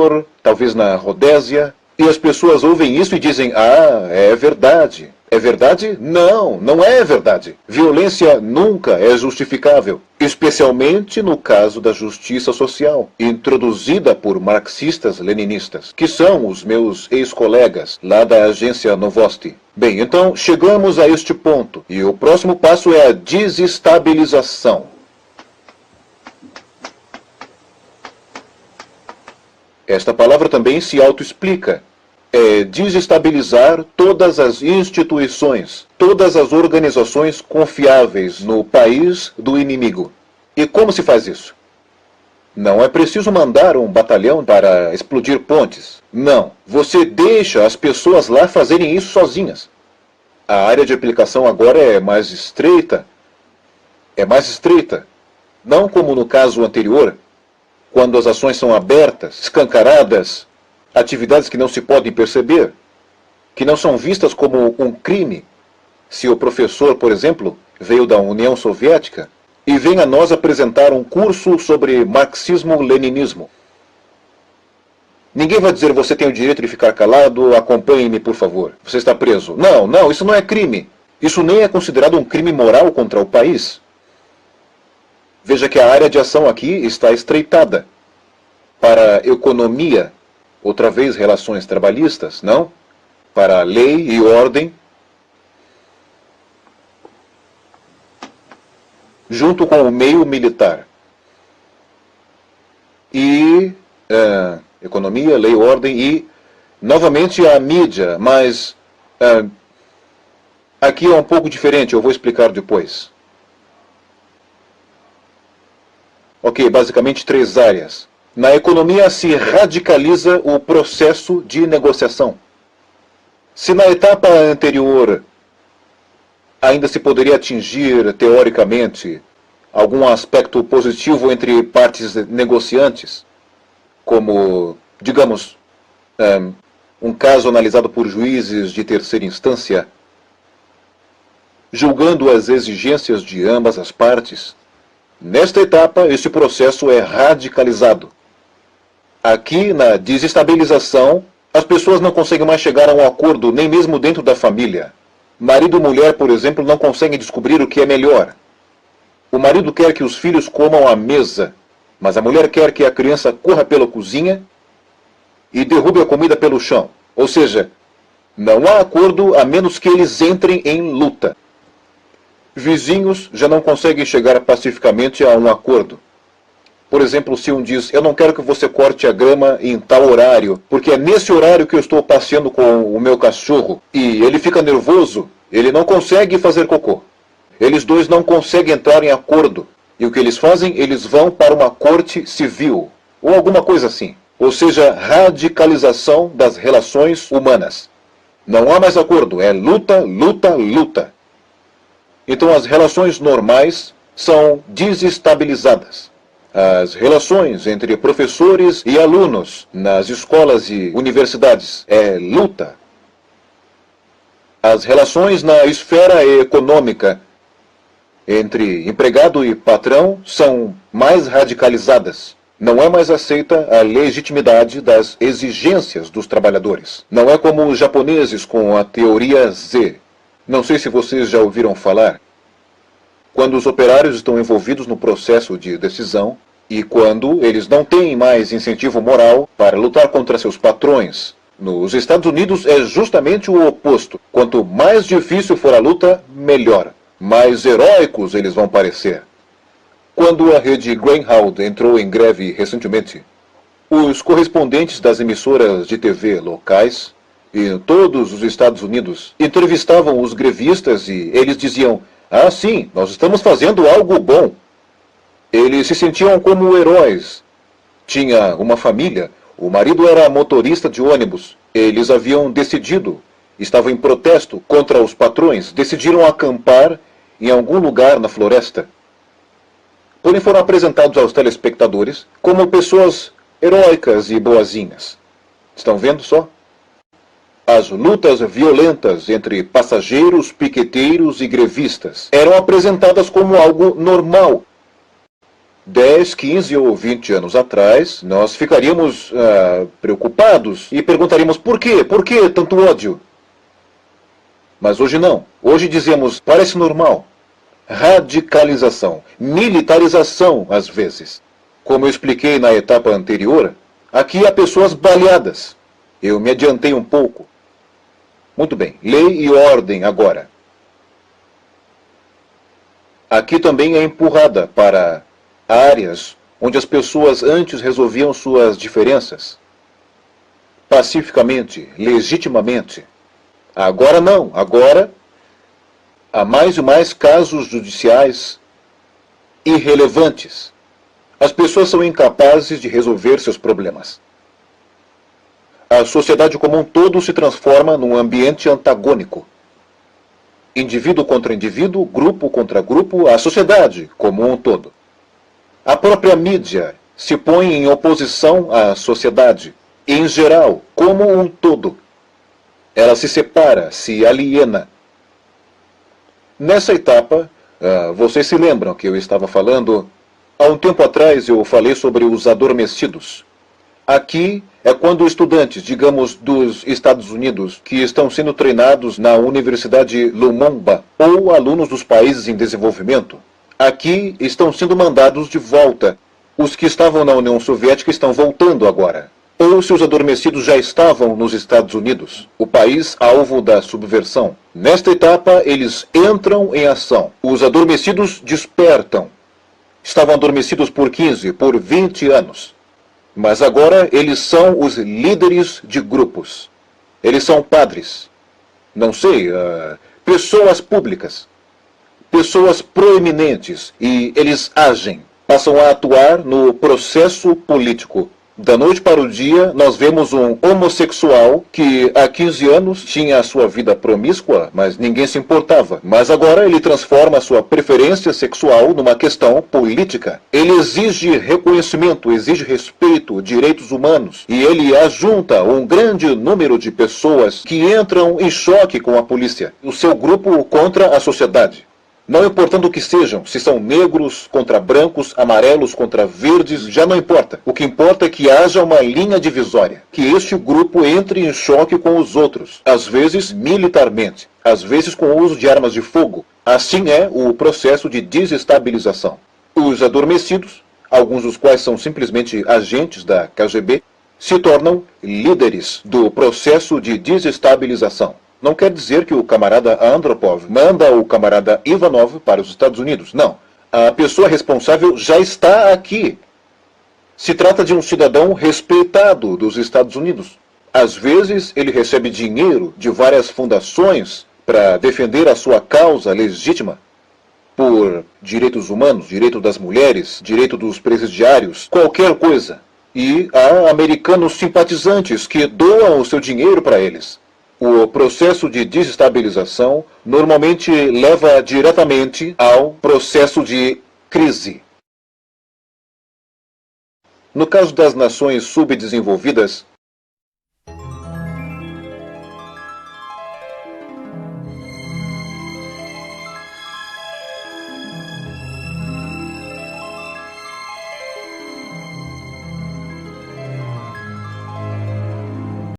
Timor, talvez na Rodésia, e as pessoas ouvem isso e dizem, ah, é verdade. É verdade? Não, não é verdade. Violência nunca é justificável, especialmente no caso da justiça social, introduzida por marxistas-leninistas, que são os meus ex-colegas lá da agência Novosti. Bem, então chegamos a este ponto, e o próximo passo é a desestabilização. Esta palavra também se autoexplica. É desestabilizar todas as instituições, todas as organizações confiáveis no país do inimigo. E como se faz isso? Não é preciso mandar um batalhão para explodir pontes. Não, você deixa as pessoas lá fazerem isso sozinhas. A área de aplicação agora é mais estreita. É mais estreita. Não como no caso anterior, quando as ações são abertas, escancaradas, atividades que não se podem perceber, que não são vistas como um crime. Se o professor, por exemplo, veio da União Soviética e vem a nós apresentar um curso sobre marxismo-leninismo, ninguém vai dizer, você tem o direito de ficar calado, acompanhe-me, por favor, você está preso. Não, não, isso não é crime. Isso nem é considerado um crime moral contra o país. Veja que a área de ação aqui está estreitada. Para a economia, outra vez relações trabalhistas, não? Para lei e ordem, junto com o meio militar. E economia, lei e ordem e, novamente, a mídia, mas aqui é um pouco diferente, eu vou explicar depois. Ok, basicamente 3 áreas. Na economia se radicaliza o processo de negociação. Se na etapa anterior ainda se poderia atingir, teoricamente, algum aspecto positivo entre partes negociantes, como, digamos, um caso analisado por juízes de terceira instância, julgando as exigências de ambas as partes, nesta etapa esse processo é radicalizado. Aqui, na desestabilização, as pessoas não conseguem mais chegar a um acordo, nem mesmo dentro da família. Marido e mulher, por exemplo, não conseguem descobrir o que é melhor. O marido quer que os filhos comam à mesa, mas a mulher quer que a criança corra pela cozinha e derrube a comida pelo chão. Ou seja, não há acordo a menos que eles entrem em luta. Vizinhos já não conseguem chegar pacificamente a um acordo. Por exemplo, se um diz, eu não quero que você corte a grama em tal horário, porque é nesse horário que eu estou passeando com o meu cachorro, e ele fica nervoso, ele não consegue fazer cocô. Eles dois não conseguem entrar em acordo. E o que eles fazem? Eles vão para uma corte civil, ou alguma coisa assim. Ou seja, radicalização das relações humanas. Não há mais acordo, é luta, luta, luta. Então as relações normais são desestabilizadas. As relações entre professores e alunos nas escolas e universidades é luta. As relações na esfera econômica entre empregado e patrão são mais radicalizadas. Não é mais aceita a legitimidade das exigências dos trabalhadores. Não é como os japoneses com a teoria Z. Não sei se vocês já ouviram falar. Quando os operários estão envolvidos no processo de decisão e quando eles não têm mais incentivo moral para lutar contra seus patrões. Nos Estados Unidos é justamente o oposto. Quanto mais difícil for a luta, melhor. Mais heróicos eles vão parecer. Quando a rede Greyhound entrou em greve recentemente, os correspondentes das emissoras de TV locais em todos os Estados Unidos entrevistavam os grevistas e eles diziam: ah, sim, nós estamos fazendo algo bom. Eles se sentiam como heróis. Tinha uma família, o marido era motorista de ônibus. Eles haviam decidido, estavam em protesto contra os patrões, decidiram acampar em algum lugar na floresta. Porém foram apresentados aos telespectadores como pessoas heróicas e boazinhas. Estão vendo só? As lutas violentas entre passageiros, piqueteiros e grevistas eram apresentadas como algo normal. 10, 15 ou 20 anos atrás, nós ficaríamos preocupados e perguntaríamos por quê? Por que tanto ódio? Mas hoje não. Hoje dizemos, parece normal. Radicalização, militarização às vezes. Como eu expliquei na etapa anterior, aqui há pessoas baleadas. Eu me adiantei um pouco. Muito bem, lei e ordem agora. Aqui também é empurrada para áreas onde as pessoas antes resolviam suas diferenças. Pacificamente, legitimamente. Agora não, agora há mais e mais casos judiciais irrelevantes. As pessoas são incapazes de resolver seus problemas. A sociedade como um todo se transforma num ambiente antagônico. Indivíduo contra indivíduo, grupo contra grupo, a sociedade como um todo. A própria mídia se põe em oposição à sociedade, em geral, como um todo. Ela se separa, se aliena. Nessa etapa, vocês se lembram que eu estava falando... Há um tempo atrás eu falei sobre os adormecidos. Aqui é quando estudantes, digamos, dos Estados Unidos, que estão sendo treinados na Universidade Lumumba, ou alunos dos países em desenvolvimento, aqui estão sendo mandados de volta. Os que estavam na União Soviética estão voltando agora. Ou se os adormecidos já estavam nos Estados Unidos, o país alvo da subversão. Nesta etapa, eles entram em ação. Os adormecidos despertam. Estavam adormecidos por 15, por 20 anos. Mas agora eles são os líderes de grupos. Eles são padres. Não sei, pessoas públicas. Pessoas proeminentes. E eles agem. Passam a atuar no processo político. Da noite para o dia, nós vemos um homossexual que há 15 anos tinha a sua vida promíscua, mas ninguém se importava. Mas agora ele transforma a sua preferência sexual numa questão política. Ele exige reconhecimento, exige respeito, direitos humanos. E ele ajunta um grande número de pessoas que entram em choque com a polícia. O seu grupo contra a sociedade. Não importando o que sejam, se são negros contra brancos, amarelos contra verdes, já não importa. O que importa é que haja uma linha divisória, que este grupo entre em choque com os outros, às vezes militarmente, às vezes com o uso de armas de fogo. Assim é o processo de desestabilização. Os adormecidos, alguns dos quais são simplesmente agentes da KGB, se tornam líderes do processo de desestabilização. Não quer dizer que o camarada Andropov manda o camarada Ivanov para os Estados Unidos. Não. A pessoa responsável já está aqui. Se trata de um cidadão respeitado dos Estados Unidos. Às vezes, ele recebe dinheiro de várias fundações para defender a sua causa legítima por direitos humanos, direito das mulheres, direito dos presidiários, qualquer coisa. E há americanos simpatizantes que doam o seu dinheiro para eles. O processo de desestabilização normalmente leva diretamente ao processo de crise. No caso das nações subdesenvolvidas,